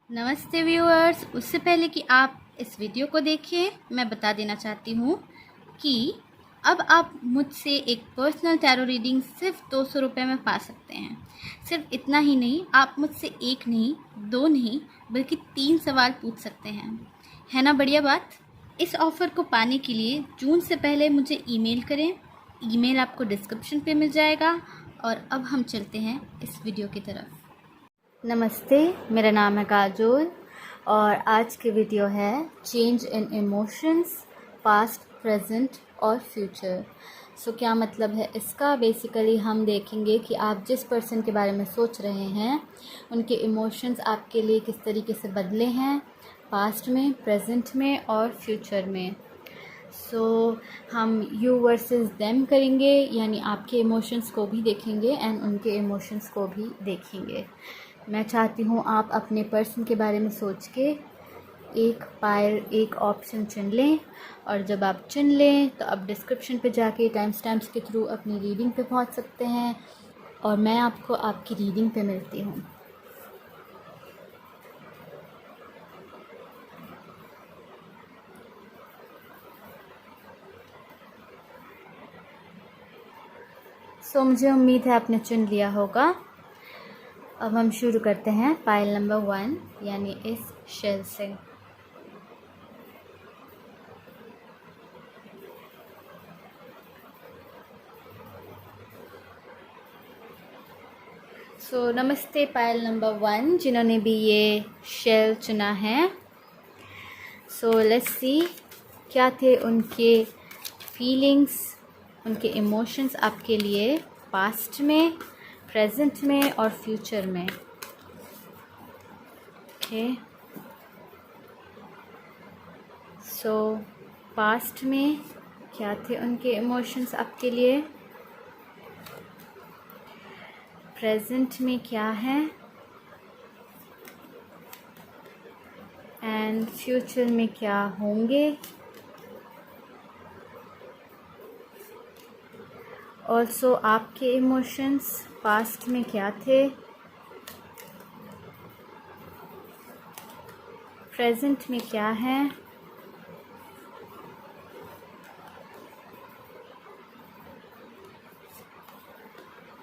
नमस्ते व्यूअर्स। उससे पहले कि आप इस वीडियो को देखें, मैं बता देना चाहती हूँ कि अब आप मुझसे एक पर्सनल टैरो रीडिंग सिर्फ 200 रुपये में पा सकते हैं। सिर्फ इतना ही नहीं, आप मुझसे एक नहीं, दो नहीं, बल्कि 3 सवाल पूछ सकते हैं। है ना बढ़िया बात। इस ऑफ़र को पाने के लिए जून से पहले मुझे ईमेल करें। ईमेल आपको डिस्क्रिप्शन पे मिल जाएगा। और अब हम चलते हैं इस वीडियो की तरफ। नमस्ते, मेरा नाम है काजोल और आज की वीडियो है change in emotions, past, present और फ्यूचर। सो क्या मतलब है इसका? बेसिकली हम देखेंगे कि आप जिस पर्सन के बारे में सोच रहे हैं उनके इमोशंस आपके लिए किस तरीके से बदले हैं, पास्ट में, प्रेजेंट में और फ्यूचर में। हम यू वर्सेस देम करेंगे, यानी आपके इमोशंस को भी देखेंगे एंड उनके इमोशंस को भी देखेंगे। मैं चाहती हूँ आप अपने पर्सन के बारे में सोच के एक ऑप्शन चुन लें, और जब आप चुन लें तो आप डिस्क्रिप्शन पे जाके टाइम स्टैम्प्स के थ्रू अपनी रीडिंग पे पहुँच सकते हैं और मैं आपको आपकी रीडिंग पे मिलती हूँ। मुझे उम्मीद है आपने चुन लिया होगा। अब हम शुरू करते हैं पाइल नंबर 1 यानी इस शेल से। नमस्ते पाइल नंबर 1 जिन्होंने भी ये शेल चुना है। लेट्स सी क्या थे उनके फीलिंग्स, उनके इमोशंस आपके लिए पास्ट में, प्रेजेंट में और फ्यूचर में। ओके, पास्ट में क्या थे उनके इमोशंस आपके लिए, प्रेजेंट में क्या है एंड फ्यूचर में क्या होंगे। ऑल्सो आपके इमोशंस पास्ट में क्या थे, प्रेजेंट में क्या है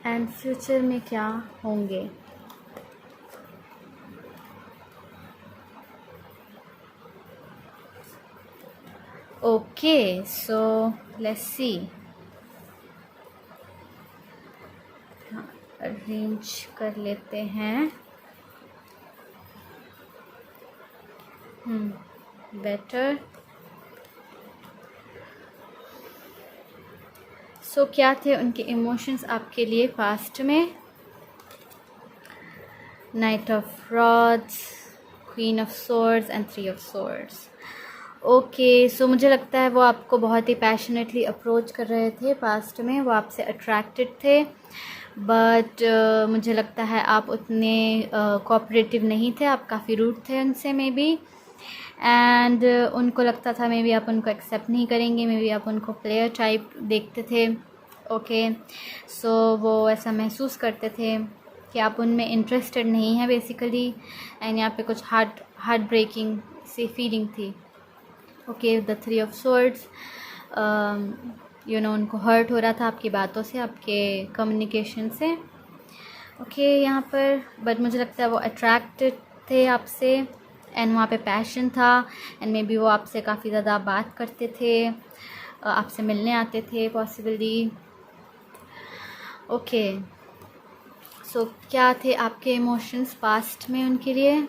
एंड फ्यूचर में क्या होंगे। Okay, let's see. अरेंज कर लेते हैं। बेटर। क्या थे उनके इमोशंस आपके लिए पास्ट में? Night of rods, queen of swords and 3 of swords. Okay, मुझे लगता है वो आपको बहुत ही पैशनेटली अप्रोच कर रहे थे पास्ट में, वो आपसे अट्रैक्टेड थे, बट मुझे लगता है आप उतने कोऑपरेटिव नहीं थे, आप काफ़ी रूड थे उनसे मे बी, एंड उनको लगता था मे बी आप उनको एक्सेप्ट नहीं करेंगे, मे बी आप उनको प्लेयर टाइप देखते थे। ओके, वो ऐसा महसूस करते थे कि आप उनमें इंटरेस्टेड नहीं हैं बेसिकली, एंड यहाँ पे कुछ हार्ट ब्रेकिंग सी फीलिंग थी। ओके, द 3 ऑफ सोर्ड्स, उनको हर्ट हो रहा था आपकी बातों से, आपके कम्युनिकेशन से। ओके, यहाँ पर बट मुझे लगता है वो अट्रैक्टेड थे आपसे एंड वहाँ पे पैशन था, एंड मे बी वो आपसे काफ़ी ज़्यादा बात करते थे, आपसे मिलने आते थे पॉसिबली। ओके, क्या थे आपके इमोशंस पास्ट में उनके लिए?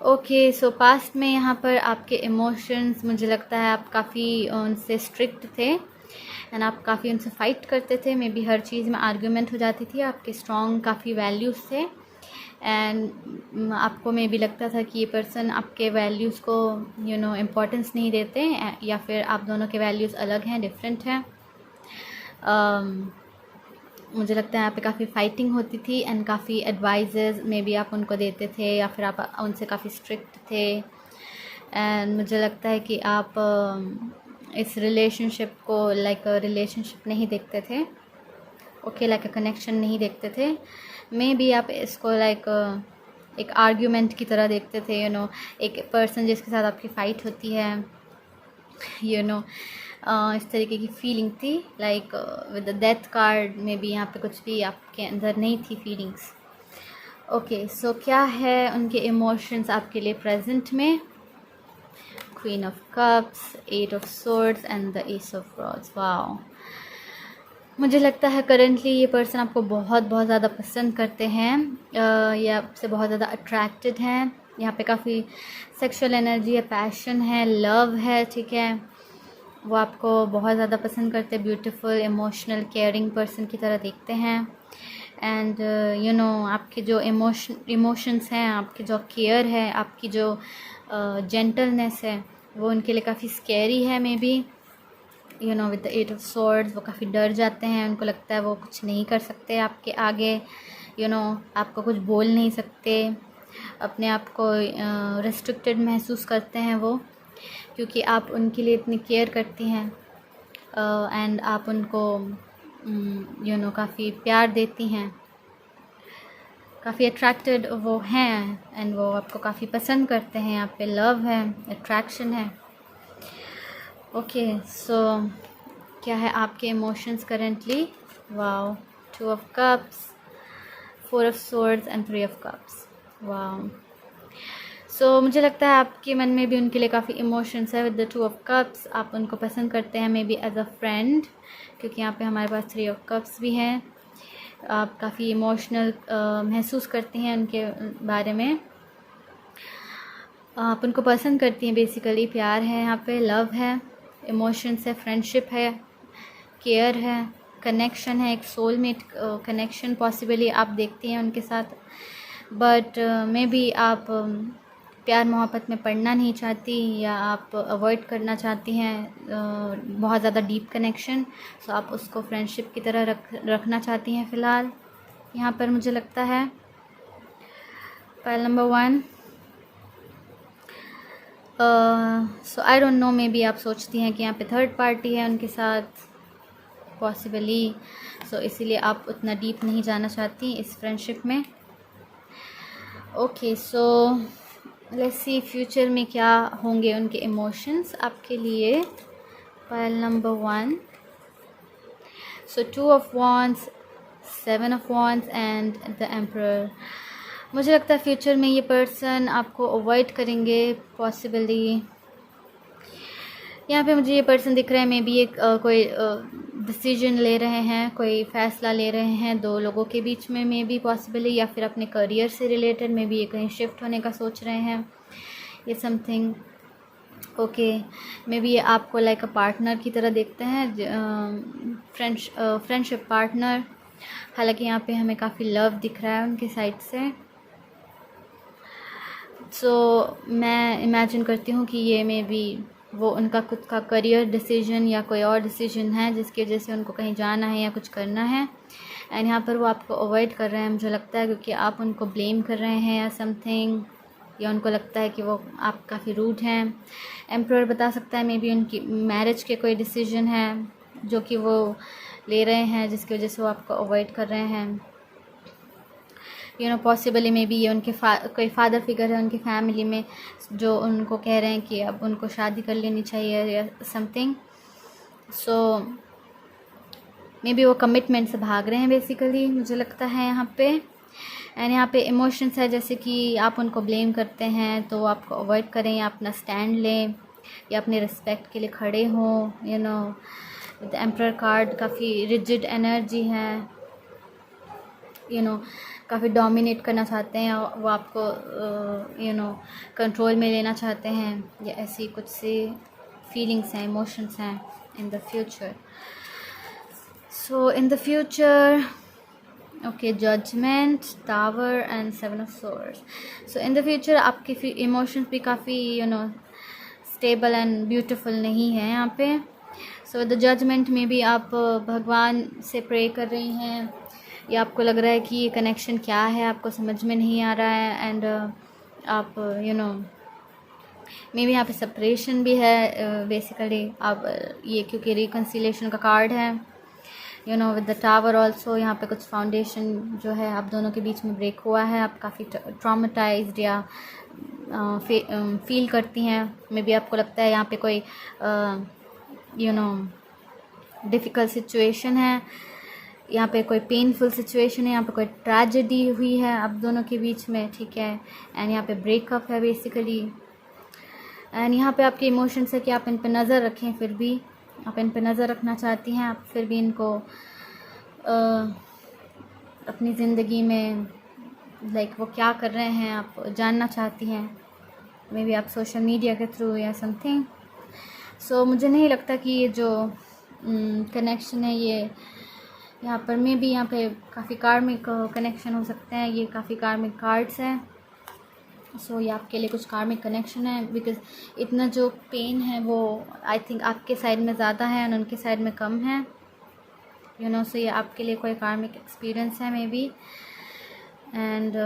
ओके, पास्ट में यहाँ पर आपके इमोशंस, मुझे लगता है आप काफ़ी उनसे स्ट्रिक्ट थे एंड आप काफ़ी उनसे फ़ाइट करते थे, मे बी हर चीज़ में आर्ग्यूमेंट हो जाती थी। आपके स्ट्रॉन्ग काफ़ी वैल्यूज़ थे एंड आपको मे बी लगता था कि ये पर्सन आपके वैल्यूज़ को इम्पोर्टेंस नहीं देते, या फिर आप दोनों के वैल्यूज़ अलग हैं, डिफरेंट हैं। मुझे लगता है यहाँ पे काफ़ी फ़ाइटिंग होती थी एंड काफ़ी एडवाइजेज़ मे बी आप उनको देते थे, या फिर आप उनसे काफ़ी स्ट्रिक्ट थे, एंड मुझे लगता है कि आप इस रिलेशनशिप को लाइक रिलेशनशिप नहीं देखते थे। ओके, लाइक अ कनेक्शन नहीं देखते थे। मे बी आप इसको लाइक एक आर्ग्यूमेंट की तरह देखते थे, एक पर्सन जिसके साथ आपकी फ़ाइट होती है, इस तरीके की फीलिंग थी। Like with the death card में भी यहाँ पे कुछ भी आपके अंदर नहीं थी फीलिंग्स। ओके, सो क्या है उनके इमोशंस आपके लिए प्रेजेंट में? Queen of cups, 8 of swords and the S of rods. Wow, मुझे लगता है करंटली ये पर्सन आपको बहुत बहुत ज़्यादा पसंद करते हैं, ये आपसे बहुत ज़्यादा अट्रैक्टेड हैं। यहाँ पे काफ़ी सेक्सुअल एनर्जी है, पैशन है, लव है, ठीक है। वो आपको बहुत ज़्यादा पसंद करते हैं, ब्यूटीफुल, इमोशनल, केयरिंग पर्सन की तरह देखते हैं। एंड आपके जो इमोशंस हैं, आपकी जो केयर है, आपकी जो जेंटलनेस है, वो उनके लिए काफ़ी स्कैरी है। May be with the 8 of swords वो काफ़ी डर जाते हैं, उनको लगता है वो कुछ नहीं कर सकते आपके आगे, आपको कुछ बोल नहीं सकते, अपने आप को रेस्ट्रिक्टेड महसूस करते हैं वो, क्योंकि आप उनके लिए इतनी केयर करती हैं एंड आप उनको काफ़ी प्यार देती हैं, काफ़ी अट्रैक्टेड वो हैं एंड वो आपको काफ़ी पसंद करते हैं। यहाँ पे लव है, अट्रैक्शन है। ओके, सो क्या है आपके emotions currently? Wow, 2 of cups, 4 of swords and 3 of cups. Wow, so मुझे लगता है आपके मन में भी उनके लिए काफ़ी इमोशंस है। विद द 2 ऑफ कप्स आप उनको पसंद करते हैं, maybe as a friend, क्योंकि यहाँ पे हमारे पास 3 ऑफ कप्स भी हैं। आप काफ़ी इमोशनल महसूस करती हैं उनके बारे में, आप उनको पसंद करती हैं। बेसिकली प्यार है, यहाँ पे लव है, इमोशंस है, फ्रेंडशिप है, केयर है, कनेक्शन है, एक सोलमेट कनेक्शन पॉसिबली आप देखती हैं उनके साथ। बट मे बी आप प्यार मोहब्बत में पड़ना नहीं चाहती, या आप अवॉइड करना चाहती हैं बहुत ज़्यादा डीप कनेक्शन, सो आप उसको फ्रेंडशिप की तरह रखना चाहती हैं फ़िलहाल यहाँ पर, मुझे लगता है। Pile number 1, so I don't know, may be आप सोचती हैं कि यहाँ पे थर्ड पार्टी है उनके साथ पॉसिबली, सो इसीलिए आप उतना डीप नहीं जाना चाहती इस फ्रेंडशिप में। Okay, so let's C future में क्या होंगे उनके इमोशंस आपके लिए। Pile number 1, so 2 of wands, 7 of wands and the emperor. मुझे लगता है फ्यूचर में ये पर्सन आपको अवॉइड करेंगे पॉसिबली। यहाँ पे मुझे ये पर्सन दिख रहा है, मे बी एक कोई डिसीजन ले रहे हैं, कोई फ़ैसला ले रहे हैं दो लोगों के बीच में, मे बी पॉसिबली, या फिर अपने करियर से रिलेटेड, मे बी ये कहीं शिफ्ट होने का सोच रहे हैं, ये समथिंग। ओके, मे बी ये आपको लाइक अ पार्टनर की तरह देखते हैं, फ्रेंडशिप पार्टनर। हालांकि यहाँ पे हमें काफ़ी लव दिख रहा है उनकी साइड से। सो मैं इमेजिन करती हूँ कि ये मे बी वो उनका खुद का करियर डिसीजन या कोई और डिसीजन है जिसकी वजह से उनको कहीं जाना है या कुछ करना है, एंड यहाँ पर वो आपको अवॉइड कर रहे हैं, मुझे लगता है, क्योंकि आप उनको ब्लेम कर रहे हैं या समथिंग, या उनको लगता है कि वो आप काफ़ी रूड हैं। एम्परर बता सकता है मे बी उनकी मैरिज के कोई डिसीजन है जो कि वो ले रहे हैं, जिसकी वजह से वो आपको अवॉइड कर रहे हैं। पॉसिबली मे बी ये उनके कोई फादर फिगर है उनकी फैमिली में जो उनको कह रहे हैं कि अब उनको शादी कर लेनी चाहिए या समथिंग। सो मे बी वो कमिटमेंट से भाग रहे हैं बेसिकली, मुझे लगता है यहाँ पे। एंड यहाँ पे इमोशंस है, जैसे कि आप उनको ब्लेम करते हैं तो आपको अवॉइड करें, या अपना स्टैंड लें, या अपने रिस्पेक्ट के लिए खड़े हों। विद एम्परर कार्ड काफ़ी रिजिड एनर्जी है, काफ़ी डोमिनेट करना चाहते हैं, वो आपको कंट्रोल में लेना चाहते हैं, या ऐसी कुछ सी फीलिंग्स हैं, इमोशंस हैं in the future. So in the future, okay, judgement, tower and 7 of swords. So in the future आपके इमोशंस भी काफ़ी स्टेबल एंड ब्यूटीफुल नहीं है यहाँ पे। सो द जजमेंट में भी आप भगवान से प्रे कर रही हैं, या आपको लग रहा है कि ये कनेक्शन क्या है आपको समझ में नहीं आ रहा है, एंड आप मे बी यहाँ पे सेपरेशन भी है बेसिकली। आप ये क्योंकि रिकन्सिलेशन का कार्ड है, you know with the tower also यहाँ पे कुछ फाउंडेशन जो है आप दोनों के बीच में ब्रेक हुआ है, आप काफ़ी ट्रॉमेटाइज्ड या फील करती हैं। मे बी आपको लगता है यहाँ पे कोई यू नो डिफ़िकल्ट सिचुएशन है, यहाँ पे कोई पेनफुल सिचुएशन है, यहाँ पे कोई ट्रेजेडी हुई है आप दोनों के बीच में, ठीक है। एंड यहाँ पे ब्रेकअप है बेसिकली। एंड यहाँ पे आपके इमोशंस है कि आप इन पे नज़र रखें, फिर भी आप इन पे नज़र रखना चाहती हैं, आप फिर भी इनको अपनी ज़िंदगी में लाइक वो क्या कर रहे हैं आप जानना चाहती हैं, मे बी आप सोशल मीडिया के थ्रू या समथिंग। सो मुझे नहीं लगता कि ये जो कनेक्शन है ये यहाँ पर मे बी यहाँ पे काफ़ी कार्मिक कनेक्शन हो सकते हैं, ये काफ़ी कार्मिक कार्ड्स हैं। सो ये आपके लिए कुछ कार्मिक कनेक्शन है, बिकॉज इतना जो पेन है वो आई थिंक आपके साइड में ज़्यादा है और उनके साइड में कम है, यू नो। सो ये आपके लिए कोई कार्मिक एक्सपीरियंस है मे बी। एंड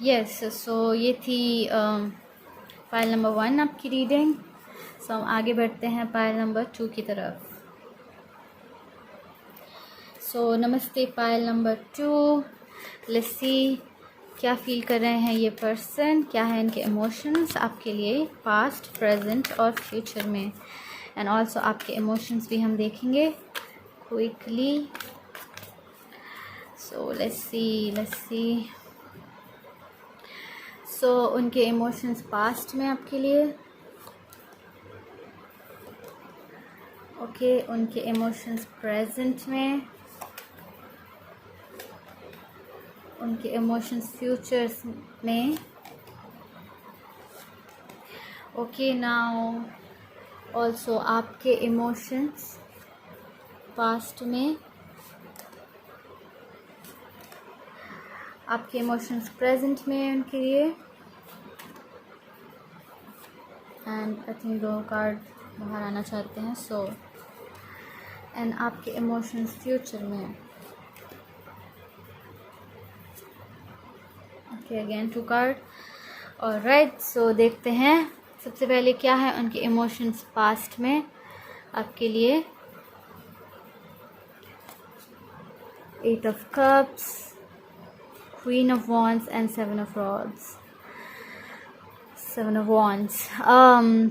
यस, सो ये थी फाइल नंबर 1 आपकी रीडिंग। सो हम आगे बढ़ते हैं फाइल नंबर 2 की तरफ। सो नमस्ते पायल नंबर 2। लेट्स सी क्या फील कर रहे हैं ये पर्सन, क्या है इनके इमोशंस आपके लिए पास्ट, प्रेजेंट और फ्यूचर में। एंड ऑल्सो आपके इमोशंस भी हम देखेंगे क्विकली। सो लेट्स सी सो उनके इमोशंस पास्ट में आपके लिए, ओके। उनके इमोशंस प्रेजेंट में, उनके इमोशंस फ्यूचर्स में, ओके। नाउ ऑल्सो आपके इमोशंस पास्ट में, आपके इमोशंस प्रेजेंट में उनके लिए। एंड आई थिंक 2 कार्ड बाहर आना चाहते हैं। सो एंड आपके इमोशंस फ्यूचर में, okay. Again 2 card, alright. So देखते हैं सबसे पहले क्या है उनके इमोशंस पास्ट में आपके लिए। 8 of cups, queen of wands and 7 of rods, 7 of wands.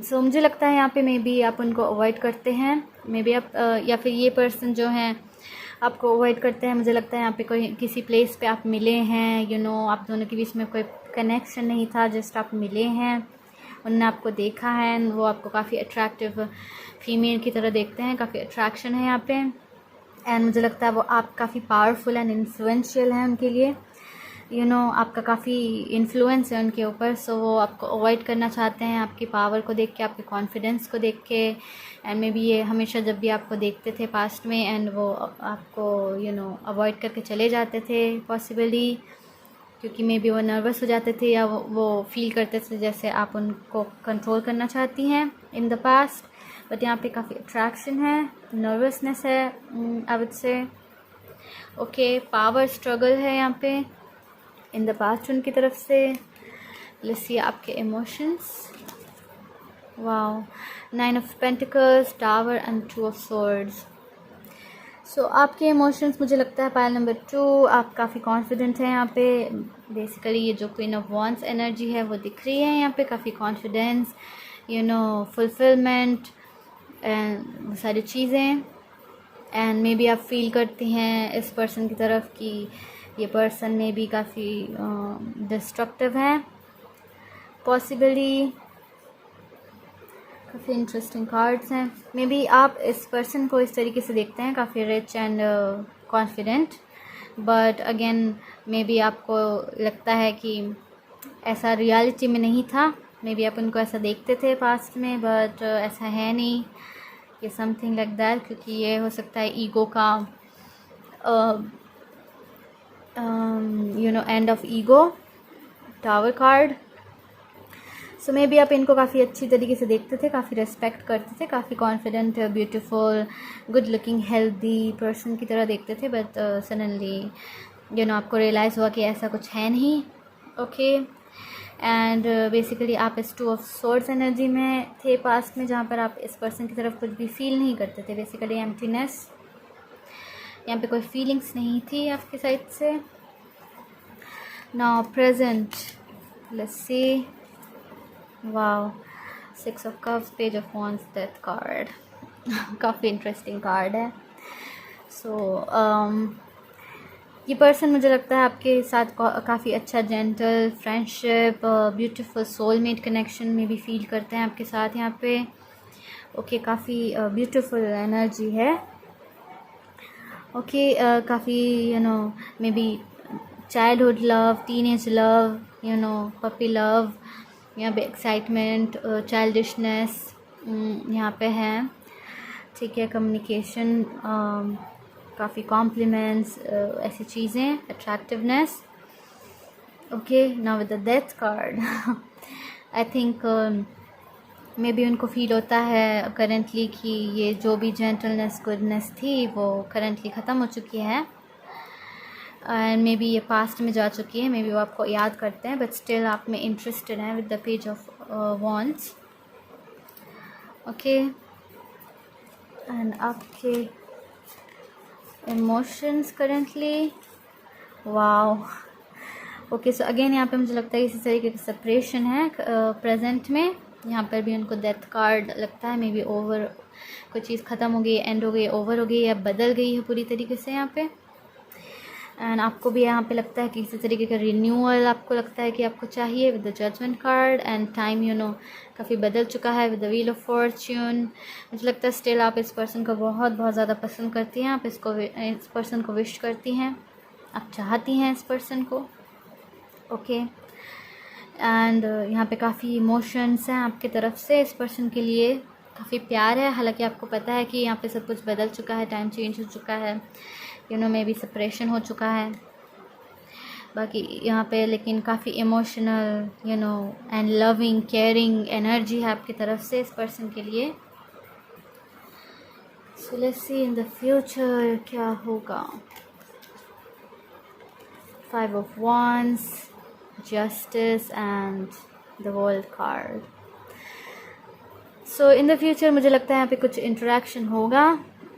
So मुझे लगता है यहाँ पे मे बी आप उनको अवॉइड करते हैं, मे बी आप या फिर ये पर्सन जो हैं आपको अवॉइड करते हैं। मुझे लगता है यहाँ पे कोई किसी प्लेस पे आप मिले हैं, यू नो आप दोनों के बीच में कोई कनेक्शन नहीं था, जस्ट आप मिले हैं, उन्होंने आपको देखा है, वो आपको काफ़ी अट्रैक्टिव फीमेल की तरह देखते हैं, काफ़ी अट्रैक्शन है यहाँ पे। एंड मुझे लगता है वो आप काफ़ी पावरफुल एंड इन्फ्लुएंशियल हैं उनके लिए, यू नो आपका काफ़ी इन्फ्लुएंस है उनके ऊपर। सो वो आपको अवॉइड करना चाहते हैं आपकी पावर को देख के, आपके कॉन्फिडेंस को देख के। एंड मे बी ये हमेशा जब भी आपको देखते थे पास्ट में एंड वो आपको यू नो अवॉइड करके चले जाते थे पॉसिबली, क्योंकि मे बी वो नर्वस हो जाते थे या वो फील करते थे जैसे आप उनको कंट्रोल करना चाहती हैं इन द पास्ट। बट यहाँ पे काफ़ी अट्रैक्शन है, नर्वसनेस है I would say, okay. Power struggle है यहाँ पे इन द पास्ट उनकी तरफ से। लेट्स सी आपके emotions, wow, 9 of pentacles, tower and 2 of swords. So आपके इमोशंस मुझे लगता है पायल नंबर 2 आप काफ़ी कॉन्फिडेंट हैं यहाँ पे। बेसिकली ये जो क्वीन ऑफ वॉन्ड्स एनर्जी है वो दिख रही है यहाँ पे, काफ़ी confidence, you know fulfilment and वो सारी चीज़ें। एंड मे बी आप फील करती हैं इस पर्सन की तरफ कि ये पर्सन में भी काफ़ी डिस्ट्रक्टिव है पॉसिबली। काफ़ी इंटरेस्टिंग कार्ड्स हैं। मे बी आप इस पर्सन को इस तरीके से देखते हैं, काफ़ी rich and confident, but again may be आपको लगता है कि ऐसा रियलिटी में नहीं था। मे बी आप उनको ऐसा देखते थे पास्ट में, बट ऐसा है नहीं, ये समथिंग लाइक दैट, क्योंकि ये हो सकता है ईगो का you know end of ego, tower card. So may be आप इनको काफ़ी अच्छी तरीके से देखते थे, काफ़ी रेस्पेक्ट करते थे, काफ़ी confident, beautiful, good looking, healthy person की तरह देखते थे। बट सडनली यू नो आपको रियलाइज़ हुआ कि ऐसा कुछ है नहीं, ओके। एंड बेसिकली आप इस 2 ऑफ स्वॉर्ड्स एनर्जी में थे पास्ट में, जहाँ पर आप इस पर्सन की तरफ कुछ भी फील नहीं करते थे, बेसिकली एम्प्टीनेस। यहाँ पे कोई फीलिंग्स नहीं थी आपकी साइड से। Now present, let's see. Wow, 6 of cups, page of wands, death card. काफ़ी इंटरेस्टिंग कार्ड है। सो ये पर्सन मुझे लगता है आपके साथ काफ़ी अच्छा gentle friendship, beautiful soulmate connection में भी फील करते हैं आपके साथ यहाँ पे। ओके, काफ़ी ब्यूटीफुल एनर्जी है। ओके, काफ़ी may be childhood love, teenage love, puppy love, यहाँ पे एक्साइटमेंट, चाइल्डिशनेस यहाँ पे है। ठीक है, कम्युनिकेशन, काफ़ी कॉम्प्लीमेंट्स, ऐसी चीज़ें, attractiveness. Okay, now with the death card, I think may be उनको फील होता है करेंटली कि ये जो भी जेंटलनेस, गुडनेस थी वो करेंटली ख़त्म हो चुकी है, एंड मे बी ये पास्ट में जा चुकी है। मे बी वो आपको याद करते हैं, बट स्टिल आप में इंटरेस्टेड हैं with the page of wands. Okay, and आपके emotions currently, wow. Okay, so again यहाँ पे मुझे लगता है इसी तरीके की सेपरेशन है प्रेजेंट में। यहाँ पर भी उनको डेथ कार्ड लगता है, मे बी ओवर, कोई चीज़ ख़त्म हो गई, एंड हो गई, ओवर हो गई, या बदल गई है पूरी तरीके से यहाँ पे। एंड आपको भी यहाँ पे लगता है कि इसी तरीके का रिन्यूअल आपको लगता है कि आपको चाहिए with the judgement card. And time काफ़ी बदल चुका है with the wheel of fortune. मुझे लगता है स्टिल आप इस पर्सन को बहुत बहुत ज़्यादा पसंद करती हैं, आप इस पर्सन को विश करती हैं, आप चाहती हैं इस पर्सन को। ओके, एंड यहाँ पे काफ़ी इमोशंस हैं आपकी तरफ से इस पर्सन के लिए, काफ़ी प्यार है। हालांकि आपको पता है कि यहाँ पे सब कुछ बदल चुका है, टाइम चेंज हो चुका है, मे बी सेपरेशन हो चुका है बाकी यहाँ पे, लेकिन काफ़ी emotional and loving, caring energy है आपकी तरफ से इस पर्सन के लिए। सो let's see in the future क्या होगा। 5 of wands, justice and the world card. So in the future मुझे लगता है यहाँ पे कुछ इंटरेक्शन होगा।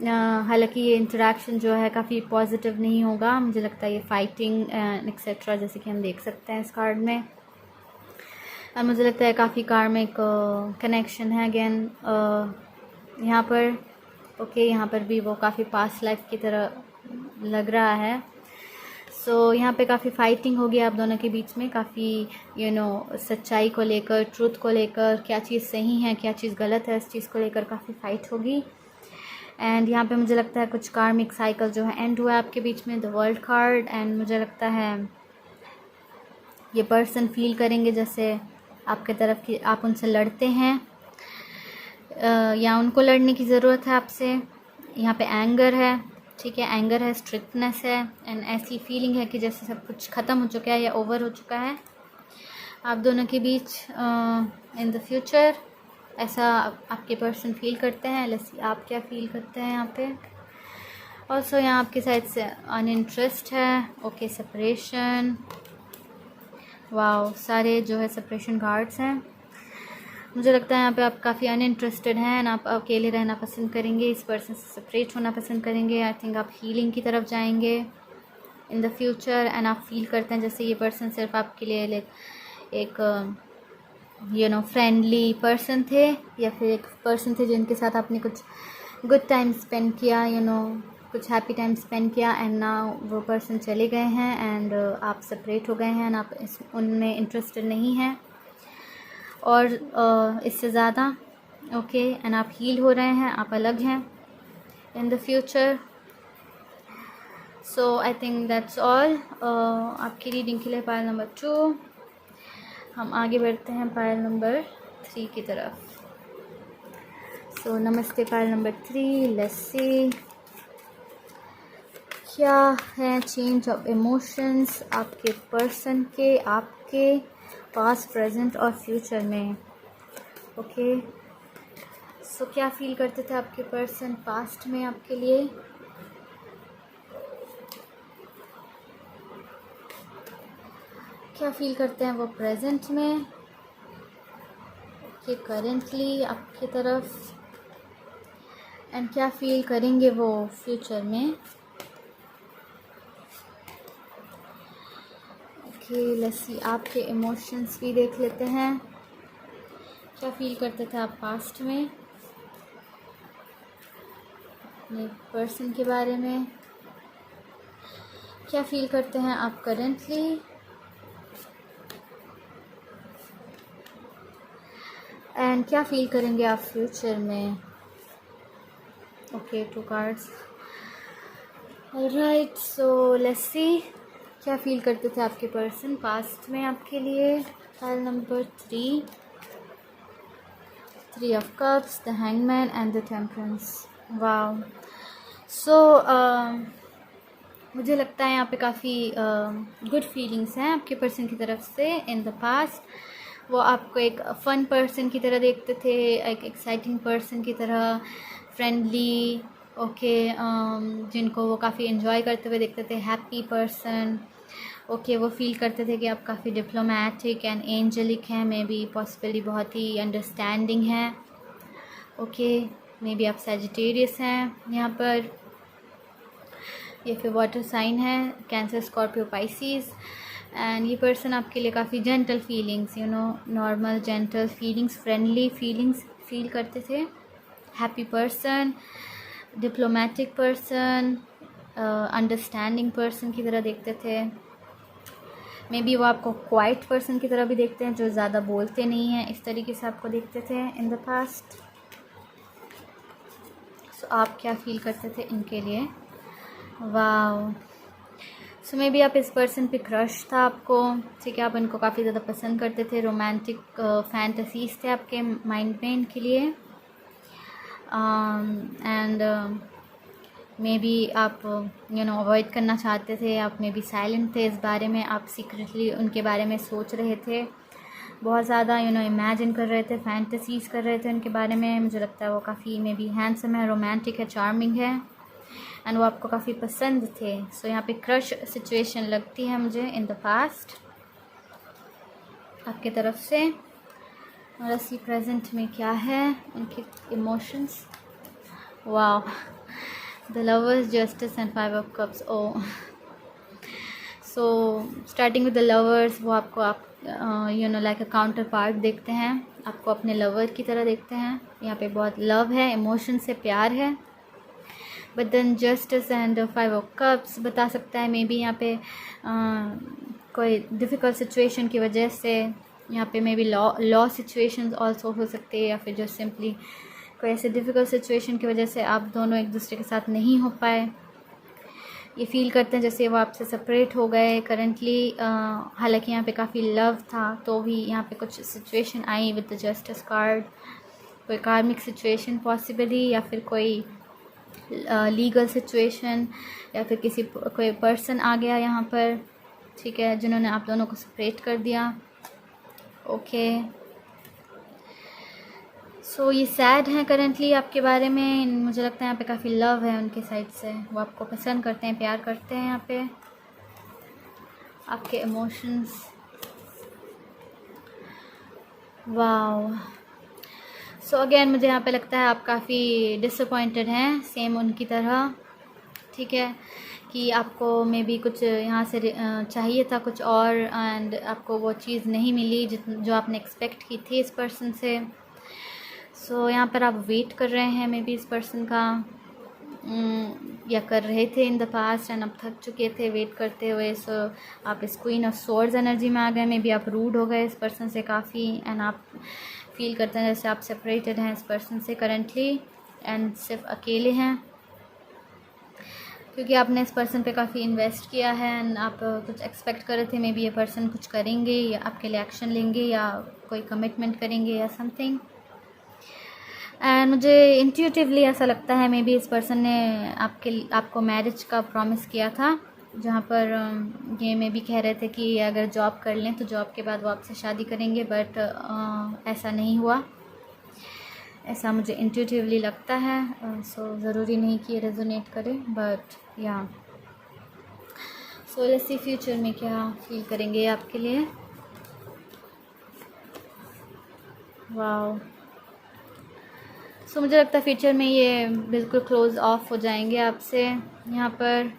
हालांकि ये इंटरेक्शन जो है काफ़ी पॉजिटिव नहीं होगा, मुझे लगता है ये फाइटिंग एक्सेट्रा जैसे कि हम देख सकते हैं इस कार्ड में। और मुझे लगता है काफ़ी कार्मिक कनेक्शन है अगेन यहाँ पर। ओके, यहाँ पर भी वो काफ़ी पास्ट लाइफ की तरह लग रहा है। सो यहाँ पे काफ़ी फाइटिंग होगी आप दोनों के बीच में, काफ़ी सच्चाई को लेकर, ट्रूथ को लेकर, क्या चीज़ सही है, क्या चीज़ गलत है, इस चीज़ को लेकर काफ़ी फाइट होगी। एंड यहाँ पे मुझे लगता है कुछ कार्मिक साइकिल जो है एंड हुआ है आपके बीच में, द वर्ल्ड कार्ड। एंड मुझे लगता है ये पर्सन फील करेंगे जैसे आपके तरफ की आप उनसे लड़ते हैं, या उनको लड़ने की ज़रूरत है आपसे। यहाँ पे एंगर है, ठीक है, एंगर है, स्ट्रिक्टनेस है, एंड ऐसी फीलिंग है कि जैसे सब कुछ ख़त्म हो चुका है या ओवर हो चुका है आप दोनों के बीच इन द फ्यूचर। ऐसा आपके पर्सन फील करते हैं। लेट्स सी आप क्या फील करते हैं यहाँ पे। ऑल्सो यहाँ आपकी साइड से अनइंटरेस्ट है। ओके, सेपरेशन, वाओ, सारे जो है सेपरेशन कार्ड्स हैं। मुझे लगता है यहाँ पे आप काफ़ी अनइंटरेस्टेड हैं, आप अकेले रहना पसंद करेंगे, इस पर्सन से सेपरेट होना पसंद करेंगे। आई थिंक आप हीलिंग की तरफ जाएंगे इन द फ्यूचर। एंड आप फील करते हैं जैसे ये पर्सन सिर्फ आपके लिए एक फ्रेंडली पर्सन थे, या फिर एक पर्सन थे जिनके साथ आपने कुछ गुड टाइम स्पेंड किया, कुछ हैप्पी टाइम स्पेंड किया, एंड नाउ वो पर्सन चले गए हैं एंड आप सेपरेट हो गए हैं, एंड आप उनमें इंटरेस्टेड नहीं हैं और इससे ज़्यादा। ओके, एंड आप हील हो रहे हैं, आप अलग हैं in the future. So I think that's all आपकी रीडिंग के लिए पायल नंबर 2। हम आगे बढ़ते हैं पायल नंबर 3 की तरफ। सो नमस्ते पायल नंबर 3, लेट्स सी क्या है चेंज ऑफ इमोशंस आपके पर्सन के, आपके पास्ट, प्रेजेंट और फ्यूचर में। ओके, सो क्या फील करते थे आपके पर्सन पास्ट में आपके लिए, क्या फील करते हैं वो प्रेजेंट में, कि करेंटली आपकी तरफ, एंड क्या फील करेंगे वो फ्यूचर में। ओके, लेट्स सी आपके इमोशंस भी देख लेते हैं। क्या फील करते थे आप पास्ट में अपने पर्सन के बारे में? क्या फील करते हैं आप करेंटली? एंड क्या फील करेंगे आप फ्यूचर में? Okay, 2 cards. Right, so let's सी क्या फील करते थे आपके पर्सन पास्ट में आपके लिए। File number 3 of cups, the hangman and the temperance. Wow, so मुझे लगता है यहाँ पे काफ़ी गुड फीलिंग्स हैं आपके पर्सन की तरफ से इन द पास्ट। वो आपको एक फ़न पर्सन की तरह देखते थे, एक एक्साइटिंग पर्सन की तरह, फ्रेंडली, ओके, जिनको वो काफ़ी इन्जॉय करते हुए देखते थे, हैप्पी पर्सन। ओके, वो फील करते थे कि आप काफ़ी डिप्लोमेटिक एंड एंजलिक हैं, मे बी पॉसिबली बहुत ही अंडरस्टैंडिंग हैं। ओके, मे बी आप सैजिटेरियस हैं यहाँ पर, ये फिर वाटर साइन है, कैंसर, स्कॉर्पियो, पाइसिस। एंड ये पर्सन आपके लिए काफ़ी gentle feelings, normal gentle feelings, friendly feelings feel करते थे, happy person, diplomatic person, understanding person की तरह देखते थे। मे बी वो आपको क्वाइट पर्सन की तरह भी देखते हैं, जो ज़्यादा बोलते नहीं हैं, इस तरीके से आपको देखते थे इन द पास्ट। सो आप क्या फील करते थे इनके लिए? वाओ, सो मे बी आप इस पर्सन पे क्रश था आपको, ठीक है, आप इनको काफ़ी ज़्यादा पसंद करते थे, रोमांटिक फैंटेसीज थे आपके माइंड में इनके लिए। एंड मे बी आप अवॉइड करना चाहते थे, आप मे बी साइलेंट थे इस बारे में, आप सीक्रेटली उनके बारे में सोच रहे थे, बहुत ज़्यादा इमेजिन कर रहे थे, फैंटेसीज कर रहे थे उनके बारे में। मुझे लगता है वो काफ़ी मे बी हैंडसम है, रोमांटिक है, चार्मिंग है, एंड वो आपको काफ़ी पसंद थे। सो यहाँ पे क्रश सिचुएशन लगती है मुझे इन द पास्ट आपके तरफ से। और ऐसी प्रेजेंट में क्या है उनके emotions? Wow, the lovers, justice and 5 of cups. Oh, so starting with the lovers, वो आपको आप लाइक अ काउंटर पार्ट देखते हैं, आपको अपने लवर की तरह देखते हैं। यहाँ पे बहुत लव है, इमोशन से प्यार है। But then justice and 5 of cups बता सकता है मे बी यहाँ पे कोई डिफ़िकल्ट सिचुएशन की वजह से, यहाँ पे may be law situations also हो सकते हैं, या फिर जो सिंपली कोई ऐसे डिफ़िकल्ट सिचुएशन की वजह से आप दोनों एक दूसरे के साथ नहीं हो पाए। ये फील करते हैं जैसे वो आपसे सेपरेट हो गए करेंटली। हालांकि यहाँ पे काफ़ी लव था, तो भी यहाँ पे कुछ situation I with the justice card, कोई कार्मिक सिचुएशन पॉसिबली, या फिर कोई लीगल सिचुएशन, या फिर कोई पर्सन आ गया यहाँ पर, ठीक है, जिन्होंने आप दोनों को सेपरेट कर दिया। ओके, सो ये सैड हैं करेंटली आपके बारे में। मुझे लगता है यहाँ पे काफ़ी लव है उनके साइड से, वो आपको पसंद करते हैं, प्यार करते हैं। यहाँ पे आपके इमोशंस, वाओ, सो अगेन मुझे यहाँ पे लगता है आप काफ़ी डिसअपॉइंटेड हैं, सेम उनकी तरह, ठीक है, कि आपको मे बी कुछ यहाँ से चाहिए था कुछ और, एंड आपको वो चीज़ नहीं मिली जो आपने एक्सपेक्ट की थी इस पर्सन से। सो यहाँ पर आप वेट कर रहे हैं मे बी इस पर्सन का, या कर रहे थे इन द पास्ट, एंड अब थक चुके थे वेट करते हुए। सो आप इस क्वीन ऑफ स्वॉर्ड्स एनर्जी में आ गए, मे बी आप रूड हो गए इस पर्सन से काफ़ी, एंड आप फील करते हैं जैसे आप सेपरेटेड हैं इस पर्सन से करेंटली, एंड सिर्फ अकेले हैं, क्योंकि आपने इस पर्सन पे काफ़ी इन्वेस्ट किया है, एंड आप कुछ एक्सपेक्ट कर रहे थे मे बी ये पर्सन कुछ करेंगे, या आपके लिए एक्शन लेंगे, या कोई कमिटमेंट करेंगे, या समथिंग। एंड मुझे इंट्यूटिवली ऐसा लगता है मे बी इस पर्सन ने आपको मैरिज का प्रॉमिस किया था, जहाँ पर ये मे बी कह रहे थे कि अगर जॉब कर लें तो जॉब के बाद वो आपसे शादी करेंगे, बट ऐसा नहीं हुआ, ऐसा मुझे इंट्यूटिवली लगता है। सो ज़रूरी नहीं कि ये रेजोनेट करे, बट या सो लेट्स सी फ्यूचर में क्या फील करेंगे आपके लिए। वाओ, सो मुझे लगता है फ्यूचर में ये बिल्कुल क्लोज़ ऑफ हो जाएंगे आपसे यहाँ पर।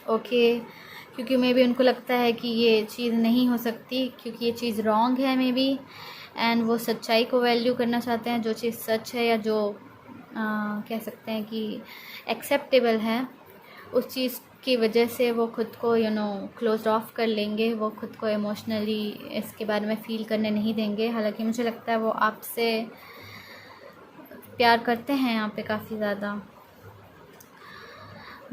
ओके, क्योंकि मे बी उनको लगता है कि ये चीज़ नहीं हो सकती, क्योंकि ये चीज़ रॉन्ग है मे बी, एंड वो सच्चाई को वैल्यू करना चाहते हैं। जो चीज़ सच है या जो कह सकते हैं कि एक्सेप्टेबल है, उस चीज़ की वजह से वो खुद को क्लोज ऑफ कर लेंगे, वो खुद को इमोशनली इसके बारे में फ़ील करने नहीं देंगे। हालांकि मुझे लगता है वो आपसे प्यार करते हैं यहाँ पे काफ़ी ज़्यादा,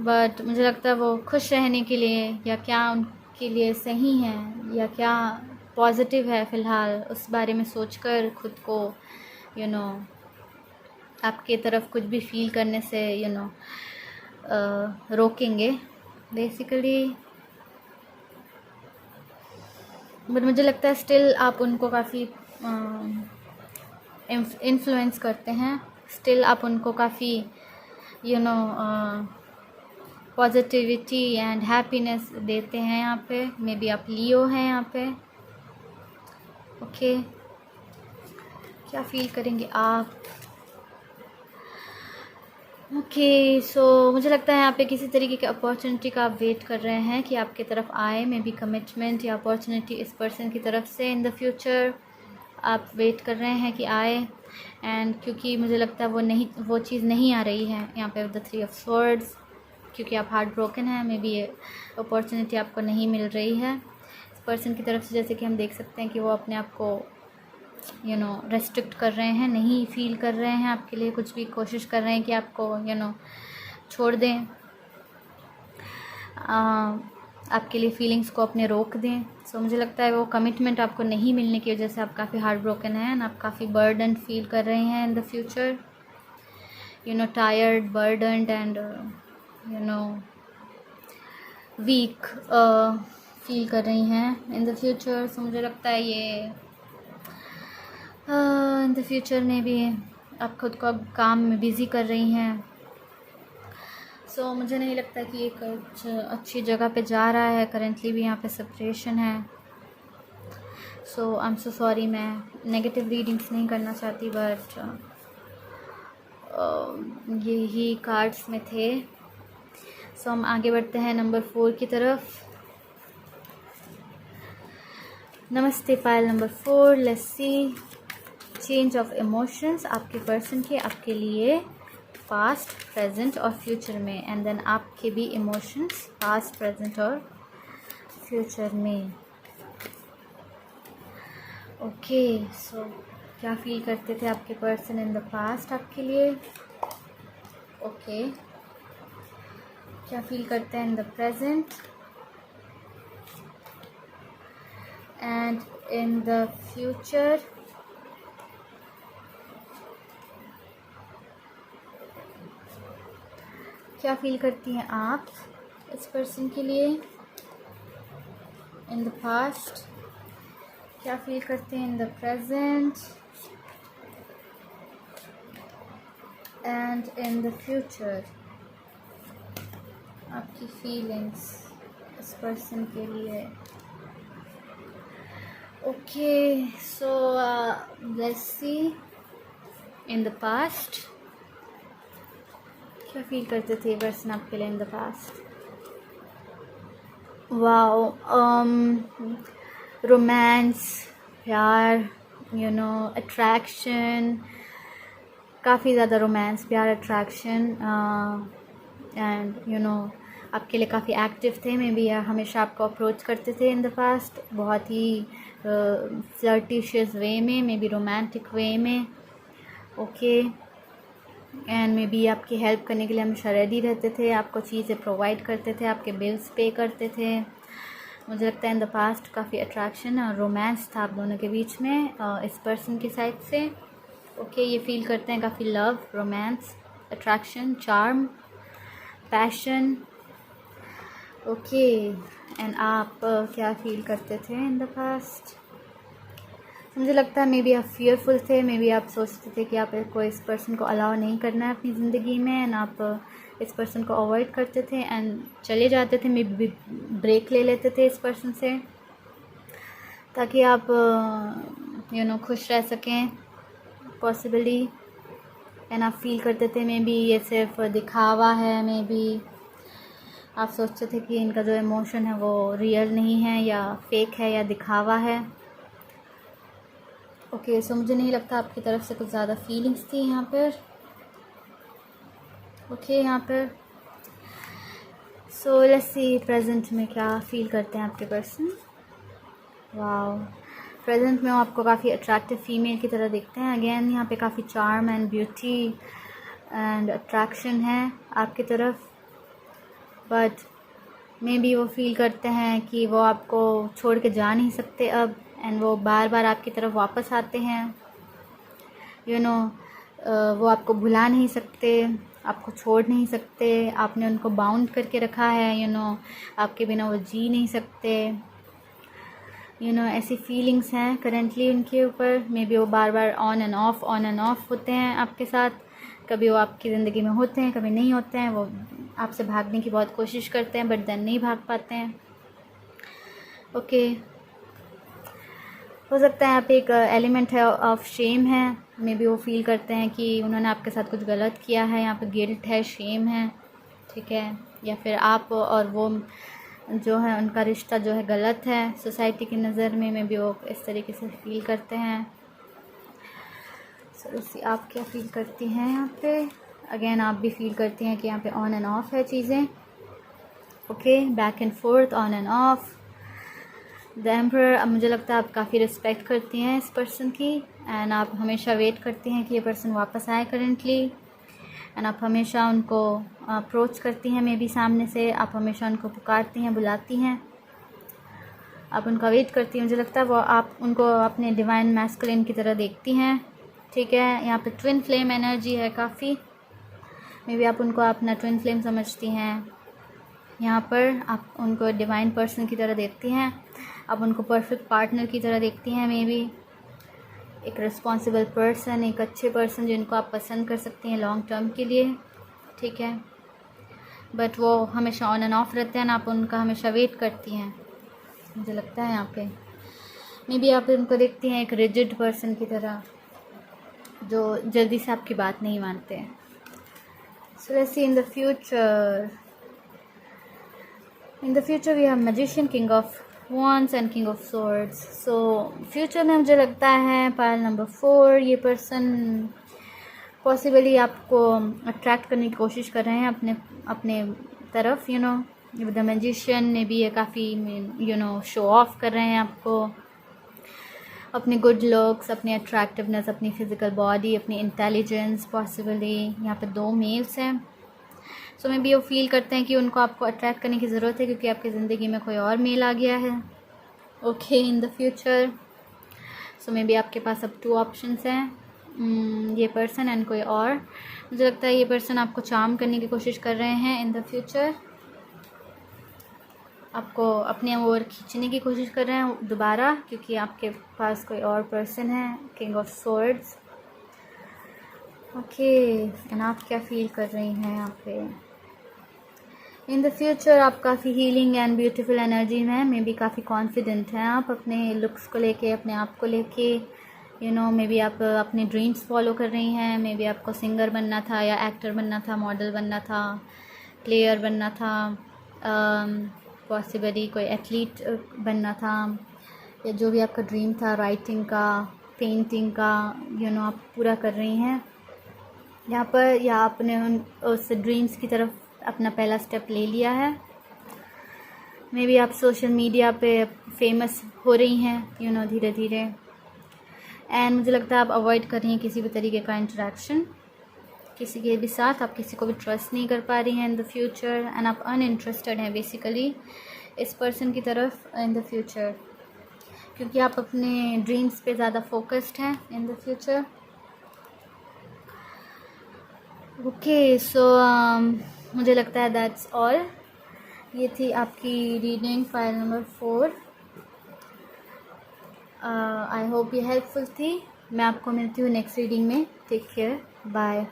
बट मुझे लगता है वो खुश रहने के लिए या क्या उनके लिए सही है या क्या पॉजिटिव है फ़िलहाल, उस बारे में सोचकर खुद को आपके तरफ कुछ भी फ़ील करने से रोकेंगे बेसिकली। बट मुझे लगता है स्टिल आप उनको काफ़ी इन्फ्लुएंस करते हैं, स्टिल आप उनको काफ़ी पॉजिटिविटी एंड हैप्पीनेस देते हैं यहाँ पे। मे बी आप लियो हैं यहाँ पे। ओके, क्या फील करेंगे आप? ओके, सो मुझे लगता है यहाँ पे किसी तरीके की अपॉर्चुनिटी का आप वेट कर रहे हैं कि आपकी तरफ आए, मे बी कमिटमेंट या अपॉर्चुनिटी इस पर्सन की तरफ से इन द फ्यूचर आप वेट कर रहे हैं कि आए। एंड क्योंकि मुझे लगता है वो चीज़ नहीं आ रही है यहाँ पे द 3 ऑफ स्वॉर्ड्स, क्योंकि आप हार्ट ब्रोकन हैं, मे बी ये अपॉर्चुनिटी आपको नहीं मिल रही है इस पर्सन की तरफ से। जैसे कि हम देख सकते हैं कि वो अपने आप को रेस्ट्रिक्ट कर रहे हैं, नहीं फील कर रहे हैं आपके लिए कुछ भी, कोशिश कर रहे हैं कि आपको छोड़ दें, आपके लिए फीलिंग्स को अपने रोक दें। सो मुझे लगता है वो कमिटमेंट आपको नहीं मिलने की वजह से आप काफ़ी हार्ट ब्रोकन हैं एंड आप काफ़ी बर्डन फील कर रहे हैं in the future, tired, burdened and weak feel कर रही हैं इन द फ्यूचर। सो मुझे लगता है ये इन द फ्यूचर में भी आप खुद को अब काम में बिज़ी कर रही हैं। सो मुझे नहीं लगता कि ये कुछ अच्छी जगह पे जा रहा है। करेंटली भी यहाँ पे सेपरेशन है। सो आई एम सो सॉरी, मैं नेगेटिव रीडिंग्स नहीं करना चाहती, बट यही कार्ड्स में थे। सो हम आगे बढ़ते हैं नंबर 4 की तरफ। नमस्ते pile number 4। Let's see change of emotions आपके पर्सन के आपके लिए पास्ट, प्रेजेंट और फ्यूचर में, एंड देन आपके भी इमोशंस पास्ट, प्रेजेंट और फ्यूचर में। ओके, सो क्या फील करते थे आपके पर्सन इन द पास्ट आपके लिए? ओके, क्या फील करते हैं in the present and in the future? क्या फील करती हैं आप इस पर्सन के लिए इन द पास्ट? क्या फील करते हैं in the present and in the future? आपकी फीलिंग्स इस पर्सन के लिए। Okay, so let's see in the past क्या फील करते थे पर्सन आपके लिए in the past? Wow, romance, प्यार, अट्रैक्शन, काफ़ी ज़्यादा रोमांस, प्यार, अट्रैक्शन, एंड आपके लिए काफ़ी एक्टिव थे, मे बी हमेशा आपको अप्रोच करते थे इन द पास्ट, बहुत ही फ्लर्टिशियस वे में, मे बी रोमांटिक वे में। ओके, एंड मे बी आपकी हेल्प करने के लिए हमेशा रेडी रहते थे, आपको चीज़ें प्रोवाइड करते थे, आपके बिल्स पे करते थे। मुझे लगता है इन द पास्ट काफ़ी अट्रैक्शन और रोमांस था आप दोनों के बीच में इस पर्सन की साइड से। ओके, ये फील करते हैं काफ़ी love, romance, attraction, charm, passion. Okay, and आप क्या फील करते थे इन द पास्ट? मुझे लगता है मे बी आप फियरफुल थे, मे बी आप सोचते थे कि आप को इस पर्सन को अलाउ नहीं करना है अपनी ज़िंदगी में, एंड आप इस पर्सन को अवॉइड करते थे एंड चले जाते थे, मे बी ब्रेक ले लेते थे इस पर्सन से, ताकि आप खुश रह सकें पॉसिबली। एंड आप फील करते थे मे बी ये सिर्फ दिखावा है, मे बी आप सोचते थे कि इनका जो इमोशन है वो रियल नहीं है या फेक है या दिखावा है। ओके, सो मुझे नहीं लगता आपकी तरफ से कुछ ज़्यादा फीलिंग्स थी यहाँ पर। ओके, यहाँ पर सो लेट्स सी प्रेजेंट में क्या फ़ील करते हैं आपके पर्सन। वाओ, प्रेजेंट में वो आपको काफ़ी अट्रैक्टिव फीमेल की तरह दिखते हैं। अगेन यहाँ पे काफ़ी charm and beauty and attraction है आपकी तरफ, बट मे बी वो फील करते हैं कि वो आपको छोड़ के जा नहीं सकते अब, एंड वो बार बार आपकी तरफ वापस आते हैं। वो आपको भुला नहीं सकते, आपको छोड़ नहीं सकते, आपने उनको बाउंड करके रखा है। आपके बिना वो जी नहीं सकते। ऐसी फीलिंग्स हैं करेंटली उनके ऊपर। मे बी वो बार बार ऑन एंड ऑफ होते हैं आपके साथ। कभी वो आपकी ज़िंदगी में होते हैं, कभी नहीं होते हैं। वो आपसे भागने की बहुत कोशिश करते हैं बट देन नहीं भाग पाते हैं। ओके, हो सकता है यहाँ पे एक एलिमेंट है ऑफ शेम है। मे बी वो फील करते हैं कि उन्होंने आपके साथ कुछ गलत किया है। यहाँ पे गिल्ट है, शेम है, ठीक है। या फिर आप और वो जो है उनका रिश्ता जो है गलत है सोसाइटी की नज़र में। मे बी वो इस तरीके से फील करते हैं। सो आप क्या फील करती हैं यहाँ पे? अगेन आप भी फील करती हैं कि यहाँ पे ऑन एंड ऑफ है चीज़ें। Okay, back and fourth, on end of. The emperor, अब मुझे लगता है आप काफ़ी रिस्पेक्ट करती हैं इस पर्सन की, एंड आप हमेशा वेट करती हैं कि ये पर्सन वापस आए करेंटली, एंड आप हमेशा उनको अप्रोच करती हैं। मे बी सामने से आप हमेशा उनको पुकारती हैं, बुलाती हैं, आप उनका वेट करती हैं। मुझे लगता है वो आप उनको अपने डिवाइन मैस्कुलिन की तरह देखती हैं, ठीक है। यहाँ पे ट्विन फ्लेम एनर्जी है काफ़ी। मे बी आप उनको अपना ट्विन फ्लेम समझती हैं। यहाँ पर आप उनको डिवाइन पर्सन की तरह देखती हैं, आप उनको परफेक्ट पार्टनर की तरह देखती हैं। मे बी एक रिस्पॉन्सिबल पर्सन, एक अच्छे पर्सन जिनको आप पसंद कर सकती हैं लॉन्ग टर्म के लिए, ठीक है। बट वो हमेशा ऑन एंड ऑफ रहते हैं, आप उनका हमेशा वेट करती हैं। मुझे लगता है यहाँ पे मे बी आप उनको देखती हैं एक रिजिड पर्सन की तरह जो जल्दी से आपकी बात नहीं मानते हैं। So let's see in the future. In the future we have magician, king of wands and king of swords. So future में मुझे लगता है पाइल नंबर 4, ये पर्सन पॉसिबली आपको अट्रैक्ट करने की कोशिश कर रहे हैं अपने तरफ। द मैजिशियन में भी ये काफ़ी शो ऑफ कर रहे हैं आपको, अपने गुड लुक्स, अपनी अट्रैक्टिवनेस, अपनी फिज़िकल बॉडी, अपनी इंटेलिजेंस। पॉसिबली यहाँ पे 2 मेल्स हैं। सो मे बी वो फील करते हैं कि उनको आपको अट्रैक्ट करने की ज़रूरत है क्योंकि आपकी ज़िंदगी में कोई और मेल आ गया है। Okay, in the future so may be आपके पास अब 2 ऑप्शंस हैं, ये पर्सन एंड कोई और। मुझे लगता है ये पर्सन आपको चार्म करने की कोशिश कर रहे हैं इन द फ्यूचर, आपको अपने ओर खींचने की कोशिश कर रहे हैं दोबारा क्योंकि आपके पास कोई और पर्सन है, king of swords. Okay, and आप क्या फील कर रही हैं यहाँ पे? इन द फ्यूचर आप काफ़ी हीलिंग एंड ब्यूटीफुल एनर्जी में, मे बी काफ़ी कॉन्फिडेंट हैं आप अपने लुक्स को लेके, अपने आप को लेके। मे बी आप अपने ड्रीम्स फॉलो कर रही हैं। मे बी आपको सिंगर बनना था या एक्टर बनना था, मॉडल बनना था, प्लेयर बनना था, पॉसिबली कोई एथलीट बनना था, या जो भी आपका ड्रीम था राइटिंग का, पेंटिंग का, आप पूरा कर रही हैं यहाँ पर, या आपने उस ड्रीम्स की तरफ अपना पहला स्टेप ले लिया है। मे बी आप सोशल मीडिया पे फेमस हो रही हैं धीरे धीरे, एंड मुझे लगता है आप अवॉइड कर रही हैं किसी भी तरीके का इंटरेक्शन किसी के भी साथ। आप किसी को भी ट्रस्ट नहीं कर पा रही हैं इन द फ्यूचर, एंड आप अनइंटरेस्टेड हैं बेसिकली इस पर्सन की तरफ इन द फ्यूचर क्योंकि आप अपने ड्रीम्स पे ज़्यादा फोकस्ड हैं in the future. Okay, so मुझे लगता है दैट्स ऑल। ये थी आपकी reading file number 4। I hope ये हेल्पफुल थी। मैं आपको मिलती हूँ नेक्स्ट रीडिंग में। Take care, bye.